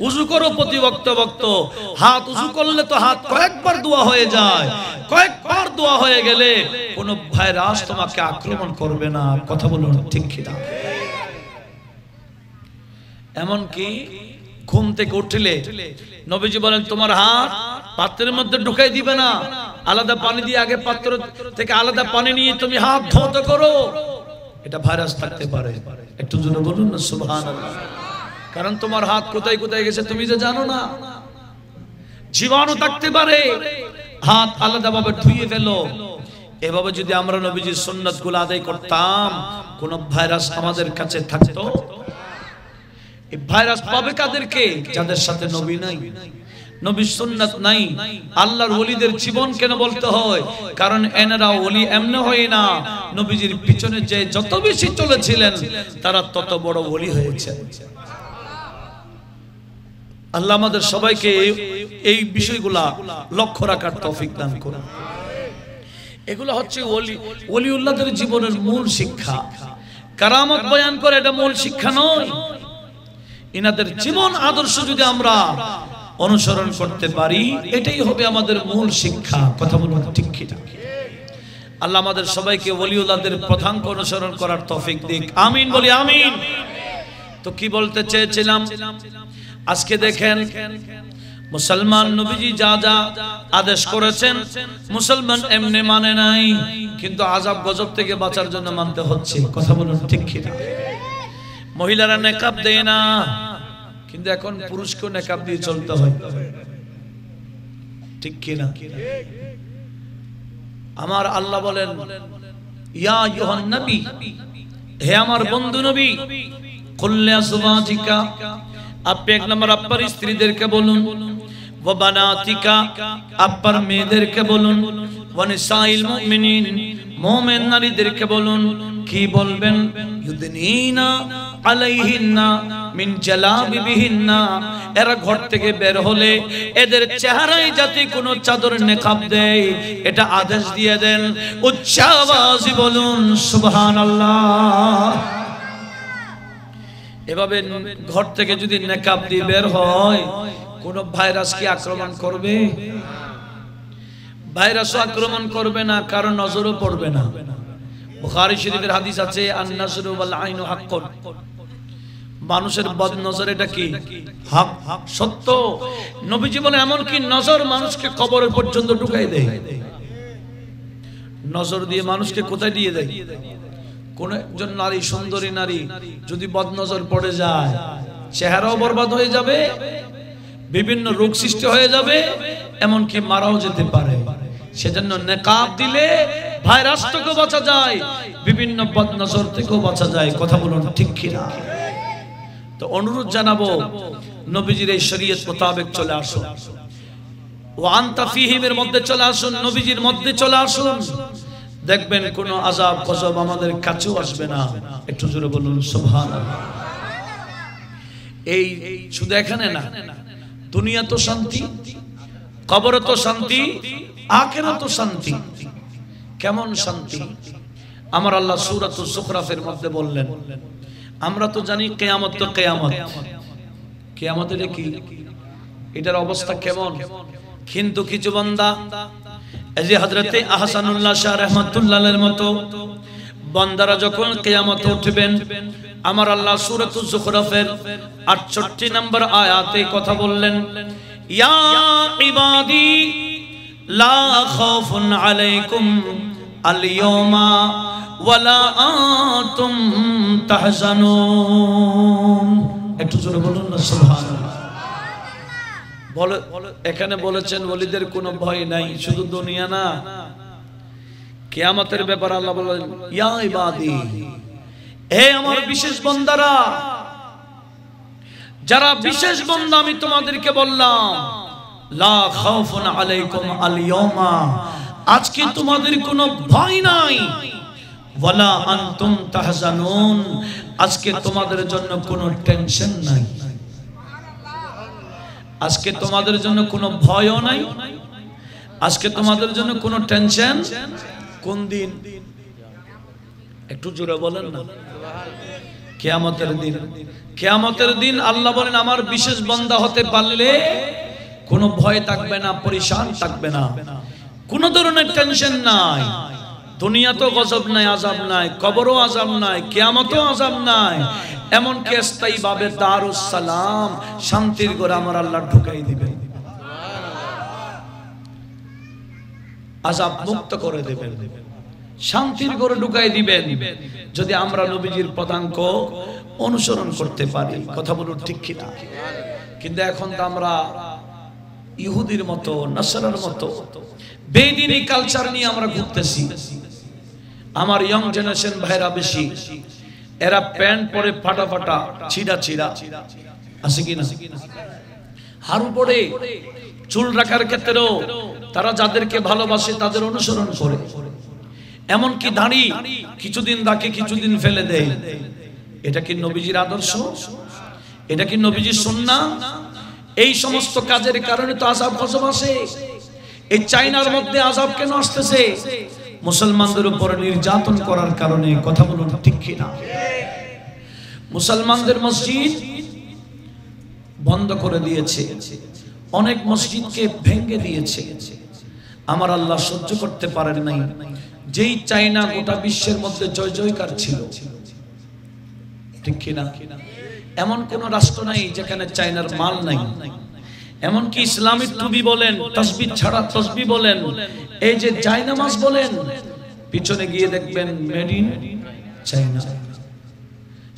[SPEAKER 2] উযু করো প্রতি বক্ত বক্ত। হাত উযু করলে তো হাত কয়েকবার ধোয়া হয়ে যায়, কয়েকবার ধোয়া হয়ে গেলে কোন ভাইরাস তোমাকে আক্রমণ করবে না। কথা বলুন ঠিক কিনা? এমনকি ঘুম থেকে উঠলে নবীজি বলেন, তোমার হাত পাত্রের মধ্যে ঢুকাই দিবে না, আলাদা পানি দিয়ে আগে পাত্র থেকে আলাদা পানি নিয়ে তুমি হাত ধুতে করো। এটা ভাইরাস থাকতে পারে, একটু জোরে বলুন না সুবহানাল্লাহ। কারণ তোমার হাত কোথায় কোথায় গেছে তুমি যে জানো না। জীবাণু থাকতে পারে, হাত আলাদাভাবে ধুয়ে ফেলো। এভাবে যদি আমরা নবীজির সুন্নাতগুলো আদায় করতাম, কোন ভাইরাস আমাদের কাছে থাকতো? এই ভাইরাস পাবে কাদেরকে? যাদের সাথে নবী নাই। নবীর সুন্নাত নাই। আল্লাহর ওলিদের জীবন কেন বলতে হয়? কারণ এনারা ওলি এমনি হয় না, নবীজির পিছনে যে যত বেশি চলেছিলেন তারা তত বড় ওলি হয়েছে। আল্লাহ আমাদের সবাইকে এই বিষয়গুলা লক্ষ্য রাখার তৌফিক দান করুন। এগুলো হচ্ছে ওলিউল্লাহদের জীবনের মূল শিক্ষা। কারামত বয়ান করে এটা মূল শিক্ষা নয়। ইনাদের জীবন আদর্শ যদি আমরা অনুসরণ করতে পারি, এটাই হবে আমাদের মূল শিক্ষা। কথা বলুন ঠিক কি না? আল্লাহ আমাদের সবাইকে ওলিউল্লাহদের প্রধানকে অনুসরণ করার তৌফিক দিক। আমিন বলি আমিন। তো কি বলতে চেয়েছিলাম, আজকে দেখেন মুসলমান নবীজি যা যা আদেশ করেছেন মুসলমান এমনি মানে নাই, কিন্তু আযাব গজব থেকে বাঁচার জন্য মানতে হচ্ছে। কথা বলুন ঠিক কি না? মহিলারা নেকাব দেয় না, কিন্তু এখন পুরুষকেও নেকাব দিয়ে চলতে হয়। ঠিক কি না? আমার আল্লাহ বলেন, ইয়া আইয়ুহান নবী, হে আমার বন্ধু নবী, কুল লিআজওয়াজিকা, আপনি এক নম্বর আপনার স্ত্রীদেরকে বলুন, ওয়া বানাতিকা, আপনার মেয়েদেরকে বলুন, ওয়া নিসাইল মুমিনিন, মুমিন নারীদেরকে বলুন। কি বলবেন? ইউদনিনা আলাইহিন্না মিন জালাবিবিহিন্না, এরা ঘর থেকে বের হলে এদের চেহারায় যাতে কোনো চাদর নেকাব দেয় এটা আদেশ দিয়ে দেন। উচ্চ আওয়াজে বলুন সুবহানাল্লাহ। এভাবে ঘর থেকে যদি নেকাব দিয়ে বের হয়, কোন ভাইরাস কি আক্রমণ করবে? ভাইরাসও আক্রমণ করবে না, কারণ নজরও পড়বে না। বুখারী শরীফের হাদিস আছে, আন-নাজরু ওয়াল আইনু হাক্কুন, মানুষের বদ নজর এটা কি হক, সত্য। নবীজি বলেন এমন কি নজর মানুষকে কবর পর্যন্ত ঢুকাই দেয়। নজর দিয়ে মানুষকে কোথায় দিয়ে দেয়? কোন একজন নারী, সুন্দরী নারী যদি বদ নজর পড়ে যায়, চেহারাও বরবাদ হয়ে যাবে, বিভিন্ন রোগ সৃষ্টি হয়ে যাবে, এমনকি মারাও যেতে পারে। সেজন্য নেকাব দিলে ভাইরাস থেকেও বাঁচা যায়, বিভিন্ন বদ নজর থেকেও বাঁচা যায়। কথা বলুন ঠিক কি না? তো অনুরোধ জানাবো, নবীজির এই শরীয়ত মোতাবেক চলে আসুন। ওয়া আনতা ফীহিমের মধ্যে চলে আসুন, নবীজির মধ্যে চলে আসুন। দেখবেন কোনো আযাব গজব আমাদের কাছেও আসবে না। একটু জোরে বলুন সুবহানাল্লাহ। এই শুধু এখানে না, দুনিয়া তো শান্তি, কবর তো শান্তি, আখিরাত তো শান্তি। কেমন শান্তি? আমার আল্লাহ সূরাতুজ যুখরাফের মধ্যে বললেন, আমরা তো জানি কিয়ামত তো কিয়ামত, কিয়ামত এটা কি, এটার অবস্থা কেমন। কিন্তু কিছু বান্দা, এই যে হযরতে আহসানুল্লাহ শাহ রাহমাতুল্লাহর মতো বান্দারা যখন কিয়ামতে উঠবেন, আমার আল্লাহ সূরাতুজ যুখরাফের 68 নম্বর আয়াতে কথা বললেন, ইয়া ইবাদি লা খাউফুন আলাইকুম আল ইয়াওমা ওয়ালা আনতুম তাহজানুন। একটু জোরে বলুন না সুবহানাল্লাহ। বলে এখানে বলেছেন ওলিদের কোনো ভয় নাই, শুধু দুনিয়া না, কিয়ামতের ব্যাপারে আল্লাহ বলেন, ইয়া ইবাদি, হে আমার বিশেষ বান্দারা, যারা বিশেষ বান্দা আমি তোমাদেরকে বললাম, লা খাউফুন আলাইকুম আল ইয়াওমা, আজকে তোমাদের কোনো ভয় নাই, ওয়ালা আনতুম তাহজানুন, আজকে তোমাদের জন্য কোনো টেনশন নাই। আজকে তোমাদের জন্য কোনো ভয়ও নাই, আজকে তোমাদের জন্য কোনো টেনশন। কোন দিন? একটু জোরে বলেন না। কিয়ামতের দিন। কিয়ামতের দিন আল্লাহ বলেন আমার বিশেষ বান্দা হতে পারলে কোনো ভয় থাকবে না, পরেশান থাকবে না, কোনো ধরনের টেনশন নাই। দুনিয়া তো গজব নাই, আযাব নাই, কবরও আযাব নাই, কিয়ামতও আযাব নাই, এমনকি স্থায়ী ভাবে দারুস সালাম, শান্তির ঘরে আমার আল্লাহ ঢুকাই দিবেন, আযাব মুক্ত করে দিবেন, শান্তির ঘরে ঢুকাই দিবেন, যদি আমরা নবীজির পদাঙ্ক অনুসরণ করতে পারি। কথা বলুন ঠিক কি না? কিন্তু এখন তো আমরা ইহুদির মতো, নাসারার মতো বেদিনী কালচার নিয়ে আমরা ঘুরতেছি। আমার ইয়ং জেনারেশন ভাইরা বেশি, এরা প্যান্ট পরে ফাটা ফাটা, ছিঁড়া ছিঁড়া, আছে কি না? হার উপরে চুল রাখার ক্ষেত্রেও তারা যাদেরকে ভালোবাসে তাদের অনুসরণ করে, এমনকি দাড়ি কিছুদিন রাখে কিছুদিন ফেলে দেয়। এটা কি নবীজির আদর্শ? এটা কি নবীজির সুন্নাহ? এই সমস্ত কাজের কারণে তো আযাব গজব আসে। এই চাইনার মধ্যে আযাব কেন আসতেছে? মুসলমানদের উপর নির্যাতন করার কারণে। কথা বলুন ঠিক কি না? মুসলমানদের মসজিদ বন্ধ করে দিয়েছে, অনেক মসজিদকে ভেঙে দিয়েছে। আমার আল্লাহ সহ্য করতে পারেন নাই। যেই চাইনা গোটা বিশ্বের মধ্যে জয় জয়কার ছিল, ঠিক কি না? এমন কোন রাষ্ট্র নাই যেখানে চাইনার মাল নাই। এমনকি ইসলামিক টুপি বলেন, তাসবিহ ছাড়া তাসবিহ বলেন, এই যে জায়নামাজ বলেন, পিছনে গিয়ে দেখবেন মেড ইন চাইনা,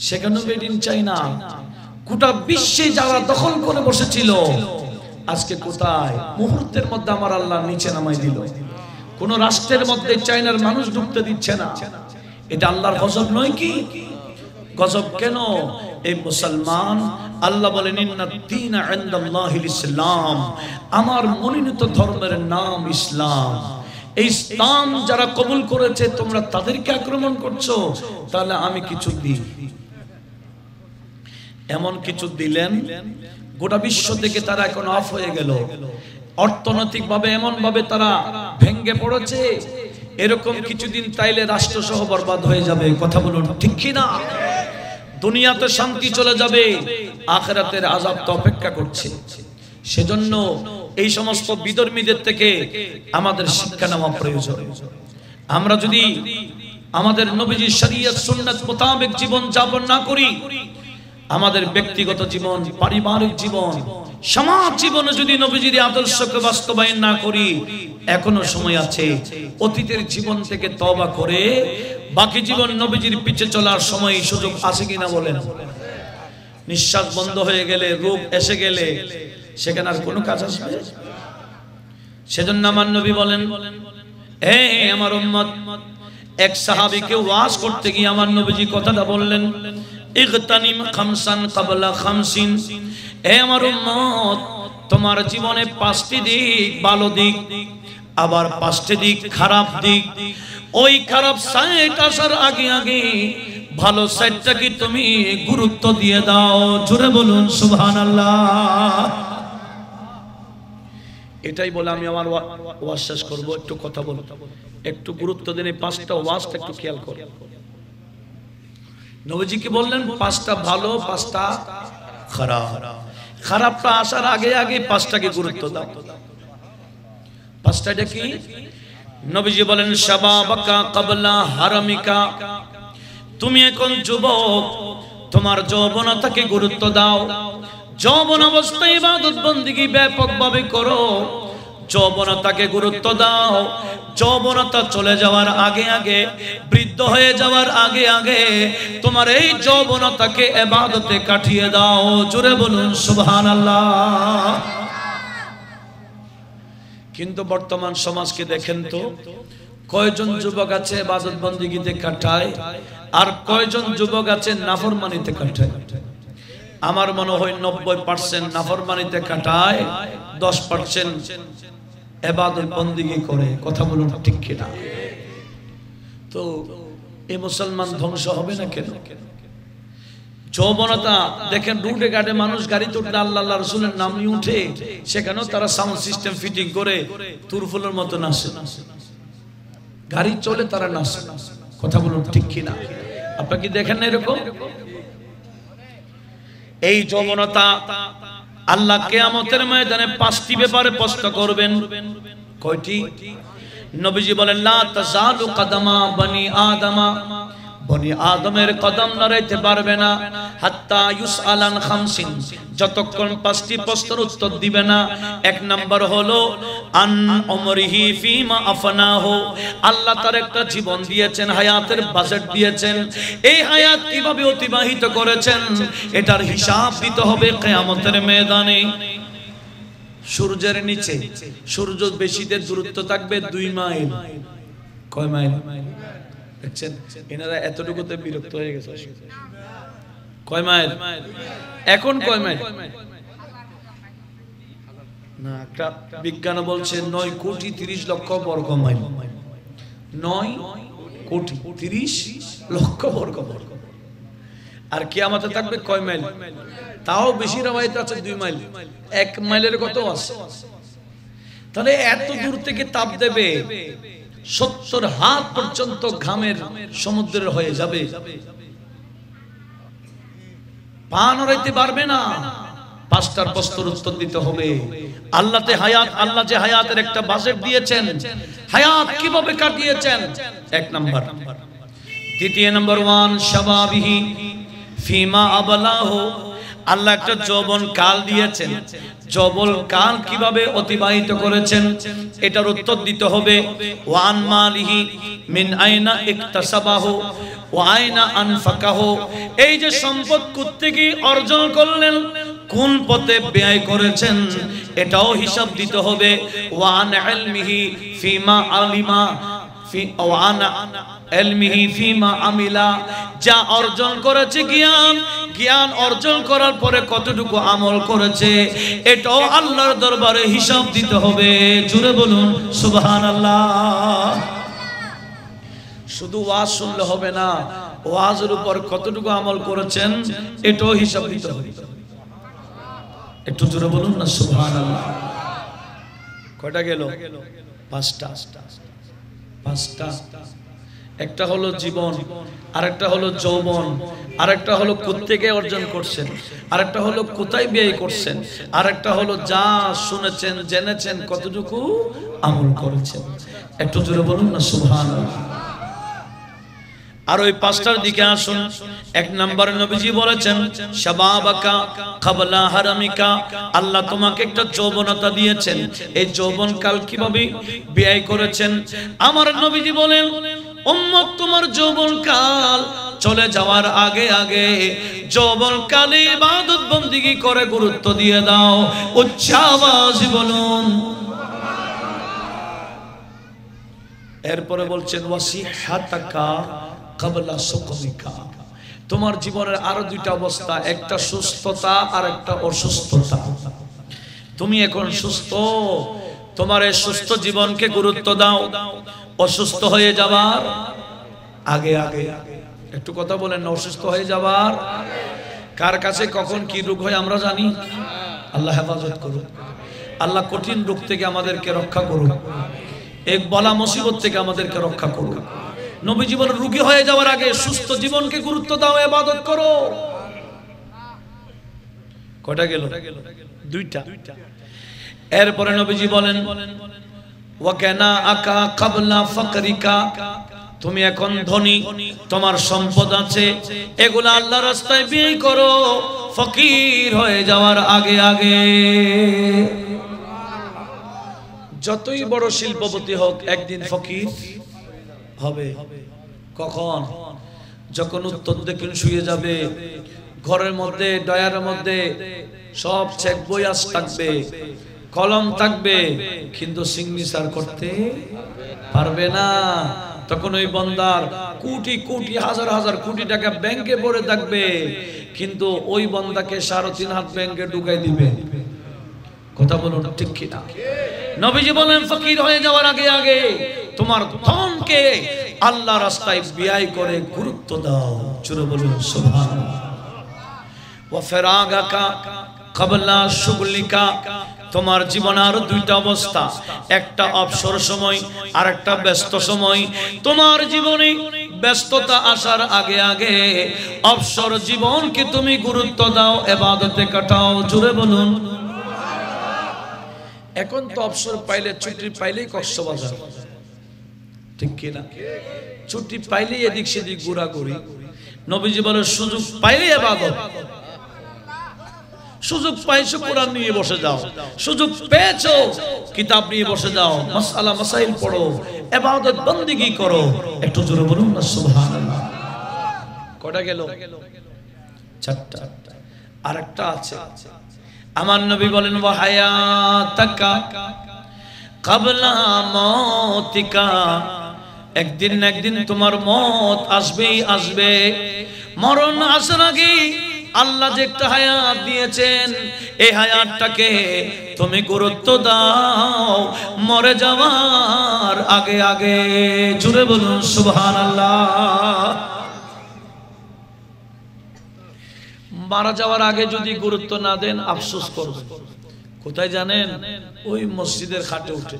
[SPEAKER 2] সেখানে মেড ইন চাইনা। গোটা বিশ্বে যারা দখল করে বসেছিল আজকে কোথায়? মুহূর্তের মধ্যে আমার আল্লাহ নিচে নামাই দিল। কোন রাষ্ট্রের মধ্যে চাইনার মানুষ ঢুকতে দিচ্ছে না। এটা আল্লাহর গজব নয় কি? গজব কেন? এই মুসলমান, আল্লাহ বলেন ইন্নাদ-দীনা ইনদাল্লাহিল ইসলাম, আমার মনোনীত ধর্মের নাম ইসলাম। এই ইসলাম যারা কবুল করেছে তোমরা তাদেরকে আক্রমণ করছো, তাহলে আমি কিছু দিই। এমন কিছু দিলেন গোটা বিশ্ব থেকে তারা এখন অফ হয়ে গেল। অর্থনৈতিক ভাবে এমন ভাবে তারা ভেঙে পড়েছে, এরকম কিছুদিন তাইলে রাষ্ট্র সহ বরবাদ হয়ে যাবে। কথা বলুন ঠিক কি না? দুনিয়াতে শান্তি চলে যাবে, আখিরাতের আযাব তো অপেক্ষা করছে। সেজন্য এই সমস্ত বিধর্মীদের থেকে আমাদের শিক্ষা নেওয়া প্রয়োজন। আমরা যদি আমাদের নবীজির শরীয়ত সুন্নাত মোতাবেক জীবন যাপন না করি, আমাদের ব্যক্তিগত জীবন, পারিবারিক জীবন, সমাজ জীবনে যদি নবীজির আদর্শকে বাস্তবায়ন না করি, এখনো সময় আছে। অতীতের জীবন থেকে তওবা করে বাকি জীবন নবীজির পিছে চলার সময় সুযোগ আছে কিনা বলেন? নিঃশ্বাস বন্ধ হয়ে গেলে, রোগ এসে গেলে সেখানে আর কোনো কাজ আসবে? সেজন্য আমার নবী বলেন, হে আমার উম্মত, এক সাহাবীকে ওয়াজ করতে গিয়ে আমার নবীজি কথাটা বললেন, ইগতানিম খামসান ক্বাবলা খামসিন। হে আমার উম্মত, তোমার জীবনে 5টি দিক ভালো দিক, আবার 5টি দিক খারাপ দিক। ওই খারাপ সাইড আসার আগে আগে ভালো সাইডটাকে তুমি গুরুত্ব দিয়ে দাও। জোরে বলুন সুবহানাল্লাহ। এটাই বলে আমি আমার ওয়াজ শেষ করব। একটু কথা বলবো, একটু গুরুত্ব দিন। এই 5টা ওয়াজটা একটু খেয়াল করুন। নবীজি কি বললেন? 5টা ভালো, 5টা খারাপ। খারাপটা আসার আগে আগে 5টাকে গুরুত্ব দাও। 5টা কি? নবীজি বলেন, শাবাবাকা ক্বাবলা হারামিকা। তুমি এখন যুবক, তোমার যৌবনতাকে গুরুত্ব দাও। যৌবন অবস্থায় ইবাদত বন্দেগী ব্যাপকভাবে করো, যৌবনতাকে গুরুত্ব দাও। যৌবনতা চলে যাওয়ার আগে আগে, বৃদ্ধ হয়ে যাওয়ার আগে আগে তোমার এই যৌবনতাকে ইবাদতে কাটিয়ে দাও। জোরে বলুন সুবহানাল্লাহ। কিন্তু বর্তমান সমাজকে দেখেন তো, কয়জন যুবক আছে ইবাদত বন্দেগীতে কাটায়, আর কয়জন যুবক আছে নাফরমানিতে কাটায়? আমার মনে হয় 90% নাফরমানিতে কাটায়, 10% ইবাদত বন্দেগী করে। কথা বলুন ঠিক কি না? তো এই মুসলমান ধ্বংস হবে না কেন? যৌবনতা দেখেন, রুটে ঘাটে মানুষ গাড়িতে উঠলে আল্লাহ আল্লাহ রাসূলের নাম নিয়ে উঠে, সেখানেও তারা সাউন্ড সিস্টেম ফিটিং করে তুরফুলের মতো নাচে। গাড়ি চলে তারা নাচে। কথা বলুন ঠিক কি না? আপনারা কি দেখেন না এরকম? এই যৌবনতা আল্লাহ কিয়ামতের ময়দানে 5টি ব্যাপারে প্রশ্ন করবেন। কয়টি? নবীজি বলেন, লা তাযালু কদমা বনি আদমা, বনি আদমের কদম নড়াইতে পারবে না, হাত্তা ইউসআলান খামসিন, যতক্ষণ 5টি প্রশ্নের উত্তর দিবে না। 1 নাম্বার হলো আন উমরিহি ফিমা আফনাহু, আল্লাহ তার একটা জীবন দিয়েছেন, হায়াতের বাজেট দিয়েছেন, এই হায়াত কিভাবে অতিবাহিত করেছেন এটার হিসাব দিতে হবে কিয়ামতের ময়দানে। সূর্যের নিচে সূর্য বেশিতে দূরত্ব থাকবে 2 মাইল। কয় মাইল? দেখছেন, এনারা এতটুকুতে বিরক্ত হয়ে গেছে। কয় মাইল? এখন কয় মাইল? না, একটা বিজ্ঞান বলছে 9 কোটি 30 লক্ষ বর্গ মাইল। 9 কোটি 30 লক্ষ বর্গ মাইল। আর কিয়ামতে থাকবে কয় মাইল? তাও বেশি রাওয়ায়াত আছে 2 মাইল। 1 মাইলের কত আছে? তাহলে এত দূর থেকে তাপ দেবে, 70 হাত পর্যন্ত ঘামের সমুদ্রের হয়ে যাবে, পা নড়াইতে পারবে না। 5টার প্রশ্নের উত্তর দিতে হবে। আল্লাহ যে হায়াতের একটা বাজেট দিয়েছেন, হায়াত কিভাবে কাটিয়েছেন? 1 নাম্বার। দ্বিতীয় নাম্বার 1 শাবাবিহি ফিমা আবলাহু, আল্লাহ একটা যৌবন কাল দিয়েছেন, যৌবন কাল কিভাবে অতিবাহিত করেছেন এটার উত্তর দিতে হবে। ওয়ান মালিহি মিন আইনা ইকতাসাবাহু ওয়া আইনা আনফাকাহু, এই যে সম্পদ কোত্থেকে অর্জন করলেন, কোন পথে ব্যয় করেছেন এটাও হিসাব দিতে হবে। ওয়ান ইলমিহি ফিমা আলিমা যা অর্জন করেছে জ্ঞান অর্জন করার পরে কতটুকু আমল করেছে এটাও আল্লাহর দরবারে হিসাব দিতে হবে। জুড়ে বলুন সুবহানাল্লাহ। শুধু ওয়াজ শুনলে হবে না, ওয়াজের উপর কতটুকু আমল করেছেন এটাও হিসাব দিতে হবে। একটু জোরে বলুন না সুবহানাল্লাহ। কয়টা গেল? 5টা। একটা হলো জীবন, আরেকটা হলো যৌবন, আরেকটা হলো কোত্থেকে অর্জন করছেন, আরেকটা হলো কোথায় ব্যয় করছেন, আরেকটা হলো যা শুনেছেন জেনেছেন কতটুকু আমল করেছেন। একটু জোরে বলুন না সুবহানাল্লাহ। আর ওই 5টার দিকে আসুন। 1 নম্বর নবীজি বলেছেন শাবাবাকা ক্বাবলা হারামিকা, আল্লাহ তোমাকে একটা যৌবনতা দিয়েছেন, এই যৌবনকাল কিভাবে ব্যয় করেছেন। আমার নবীজি বলেন উম্মত তোমার যৌবনকাল চলে যাওয়ার আগে আগে যৌবনকালে ইবাদত বন্দেগী করে গুরুত্ব দিয়ে দাও। উচ্চ আওয়াজে বলুন। এরপরে বলছেন ওয়াসিহাতাকা ক্বাবলা সুকমিকা, তোমার জীবনের আরো 2টা অবস্থা, একটা সুস্থতা আর একটা অসুস্থতা। তুমি এখন সুস্থ, তোমার এই সুস্থ জীবনকে গুরুত্ব দাও। অসুস্থ হয়ে যাবার আগে আগে একটু কথা বলেন না, অসুস্থ হয়ে যাবার কার কাছে কখন কি রোগ হয় আমরা জানি। আল্লাহ হেফাজত করুন, আল্লাহ কঠিন রোগ থেকে আমাদেরকে রক্ষা করুন, এক বলা মুসিবত থেকে আমাদেরকে রক্ষা করুন। নবী জীবন রোগী হয়ে যাওয়ার আগে সুস্থ জীবনকে গুরুত্ব দাও, ইবাদত করো। কয়টা গেল? 2টা। এরপরে নবীজি বলেন ওয়া কানা আকা ক্বাবলা ফাকরিকা, তুমি এখন ধনী, তোমার সম্পদ আছে, এগুলা আল্লাহর রাস্তায় ব্যয় করো ফকির হয়ে যাওয়ার আগে আগে। যতই বড় শিল্পপতি হোক একদিন ফকির হবে। কখন? যখন উত্তর দক্ষিণ শুয়ে যাবে, ঘরের মধ্যে ডয়ারের মধ্যে সব চেক বই আস থাকবে, কলম থাকবে, কিন্তু সিগনেচার করতে পারবে না। তখন ওই বন্দার কোটি কোটি হাজার হাজার কোটি টাকা ব্যাংকে পড়ে থাকবে, কিন্তু ওই বন্দাকে 3.5 হাত ব্যাংকে ঢুকাই দিবে। কথা বলুন ঠিক কি না? নবীজি বলেন ফকির হয়ে যাওয়ার আগে আগে তোমার ধনকে আল্লাহ রাস্তায় ব্যয় করে গুরুত্ব দাও। জোরে বলুন সুবহানাল্লাহ। ওয়া ফিরাগাকা ক্বাবলা শুগলিকা, তোমার জীবনে আরো 2টা অবস্থা, একটা অবসর সময় আর একটা ব্যস্ত সময়। তোমার জীবনে ব্যস্ততা আসার আগে আগে অবসর জীবনকে তুমি গুরুত্ব দাও, ইবাদতে কাটাও। জোরে বলুন। এখন তো অবসর পাইলে ছুটি পাইলেই কক্সবাজার, ঠিক কি না? ছুটি পাইলেই এদিক সেদিক ঘোরাঘুরি। নবীজি বলে সুযোগ পাইলেই ইবাদত। সুযোগ পাইছো কোরআন নিয়ে বসে যাও, সুযোগ পেয়েছো কিতাব নিয়ে বসে যাও, মাসআলা মাসাইল পড়ো, ইবাদত বন্দেগী করো। একটু জোরে বলুন না সুবহানাল্লাহ। কয়টা গেল? 4টা। আরেকটা আছে। আমার নবী বলেন ওয়া হায়াতাকা ক্বাবলা মৌতিকা, একদিন না একদিন তোমার মত আসবেই আসবে। মরণ আসার আগে আল্লাহ যে একটা হায়াত দিয়েছেন এই হায়াতটাকে তুমি গুরুত্ব দাও মরে যাওয়ার আগে আগে। জুড়ে বলুন সুবহানাল্লাহ। মারা যাওয়ার আগে যদি গুরুত্ব না দেন আফসোস করবেন। কোথায় জানেন? ওই মসজিদের খাটে উঠে।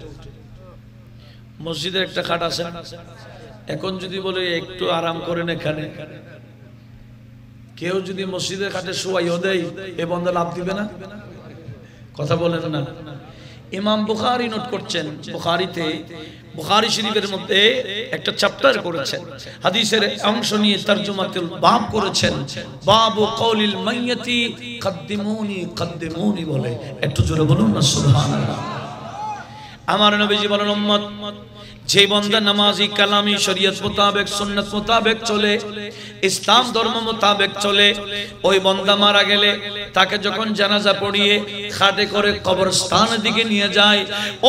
[SPEAKER 2] মসজিদের একটা খাট আছে, এখন যদি বলে একটু আরাম করেন এখানে, কেউ যদি মসজিদের খাটে শোয়াইও দেয় এ বান্দা লাভ দিবে না? কথা বলেন না। ইমাম বুখারী নোট করছেন, বুখারীতে বুখারী শরীফের মধ্যে একটা চ্যাপ্টার করেছেন, হাদিসের অংশ নিয়ে তরজমাতুল বাব করেছেন, বাবু কওলিল মাইয়িতি কদ্দিমুনি কদ্দিমুনি বলে। একটু জোরে বলুন না সুবহানাল্লাহ। আমার নবীজি বলেন উম্মত যে বান্দা নামাজি কালামি শরীয়ত মোতাবেক সুন্নাত মোতাবেক চলে, ইসলাম ধর্ম মোতাবেক চলে, ওই বান্দা মারা গেলে তাকে যখন জানাজা পড়িয়ে খাটে করে কবরস্থানের দিকে নিয়ে যায়,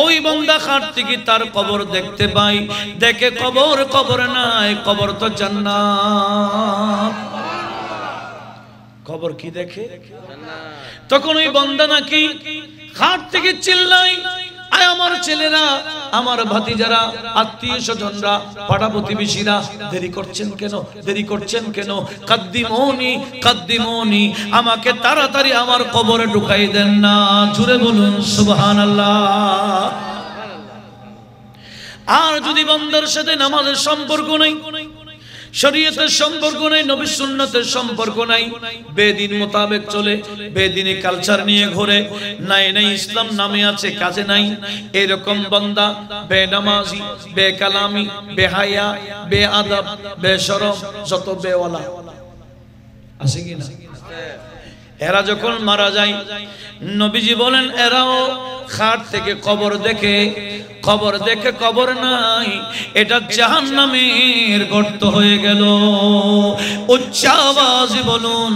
[SPEAKER 2] ওই বান্দা খাট থেকে তার কবর দেখতে পায়, দেখে কবর কবর নাই, কবর তো জান্নাত। কবর কি দেখে? জান্নাত। তখন ওই বান্দা নাকি খাট থেকে চিল্লায়, আয় আমার ছেলেরা, আমার ভাতিজারা, আত্মীয় স্বজনরা, পাড়া প্রতিবেশীরা, দেরি করছেন কেন, দেরি করছেন কেন? কদ্দিমুনি কদ্দিমুনি, আমাকে তাড়াতাড়ি আমার কবরে ঢুকাই দেন না। জুড়ে বলুন সুবহানাল্লাহ। আর যদি বান্দার সাথে নামাজের সম্পর্ক নেই, শরীয়তের সম্পর্ক নাই, নবী সুন্নতের সম্পর্ক নাই, বেদিন মোতাবেক চলে, বেদিনী কালচার নিয়ে ঘোরে, নাই নাই ইসলাম নামে আছে কাজে নাই, এরকম বান্দা বেনামাজি, বেকালামি, বেহায়া, বেআদব, বেশরম, যত বেওয়ালা আছে কি না? এরা যখন মারা যায় নবীজি বলেন এরাও খাট থেকে কবর দেখে, কবর দেখে কবর নাই, এটা জাহান্নামের গর্ত হয়ে গেল। উচ্চ আওয়াজে বলুন।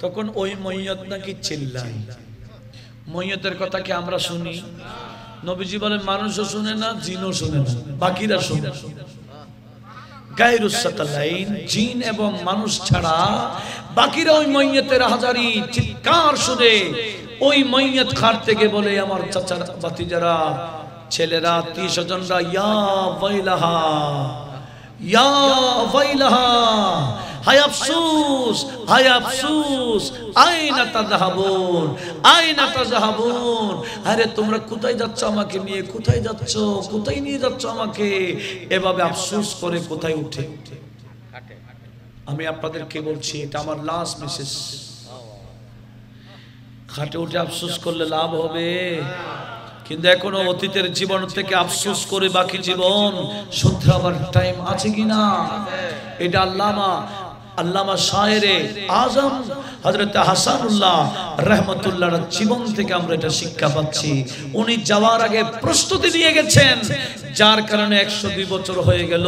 [SPEAKER 2] তখন ওই মইয়ত নাকি চিল্লায়। মইয়তের কথা কি আমরা শুনি? নবীজি বলেন মানুষও শুনে না, জিনও শুনে না, বাকিরা শুনে। গায়রুস সাতালাইন, জিন এবং মানুষ ছাড়া বাকিরা ওই মইয়তের হাজারি চিৎকার শুনে ওই মইয়ত খাট থেকে বলে, আমার চাচারা, ভাতিজারা, ছেলেরা, আত্মীয় স্বজনরা, ইয়া ওয়াইলাহা, ইয়া ওয়াইলাহা, হায় আফসোস, হায় আফসোস, আইনা তাযহাবুন, আইনা তাযহাবুন। আরে তোমরা কোথায় যাচ্ছ আমাকে নিয়ে? কোথায় যাচ্ছ? কোথায় নিয়ে যাচ্ছ আমাকে? এভাবে আফসোস করে কোথায় উঠে। আমি আপনাদেরকে বলছি, এটা আমার লাস্ট মেসেজ। খাটে উঠে আফসোস করলে লাভ হবে? কিন্তু এখনো অতীতের জীবন থেকে আফসোস করে বাকি জীবন শুধরাবার টাইম আছে কিনা? এটা আল্লামা শায়েরে আজম হযরত হাসানুল্লাহ রাহমাতুল্লাহর জীবন থেকে আমরা এটা শিক্ষা পাচ্ছি। উনি যাওয়ার আগে প্রস্তুতি নিয়ে গেছেন, যার কারণে 102 বছর হয়ে গেল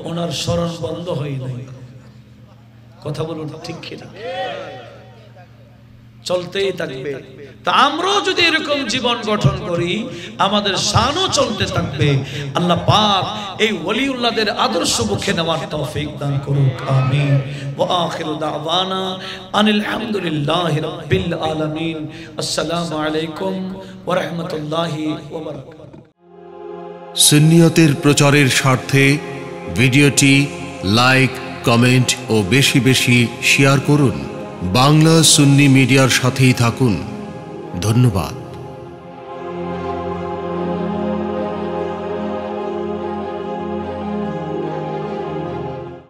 [SPEAKER 2] ওনার স্মরণ বন্ধ হয়নি। কথা বলুন ঠিক কিনা? চলতেই থাকবে। তা আমরাও যদি এরকম জীবন গঠন করি, আমাদের শানও চলতে থাকবে। আল্লাহ পাক এই ওলিউল্লাহদের আদর্শ মুখে নেওয়ার তৌফিক দান করুক, আমিন। ওয়া আখিরু দাওয়ানা আনিল হামদুলিল্লাহি রাব্বিল আলামিন। আসসালামু আলাইকুম ওয়া রাহমাতুল্লাহি ওয়া বারাকাতুহু।
[SPEAKER 1] সুন্নিয়তের প্রচারের স্বার্থে ভিডিওটি লাইক, কমেন্ট ও বেশি বেশি শেয়ার করুন। বাংলা সুন্নি মিডিয়ার সাথেই থাকুন। ধন্যবাদ।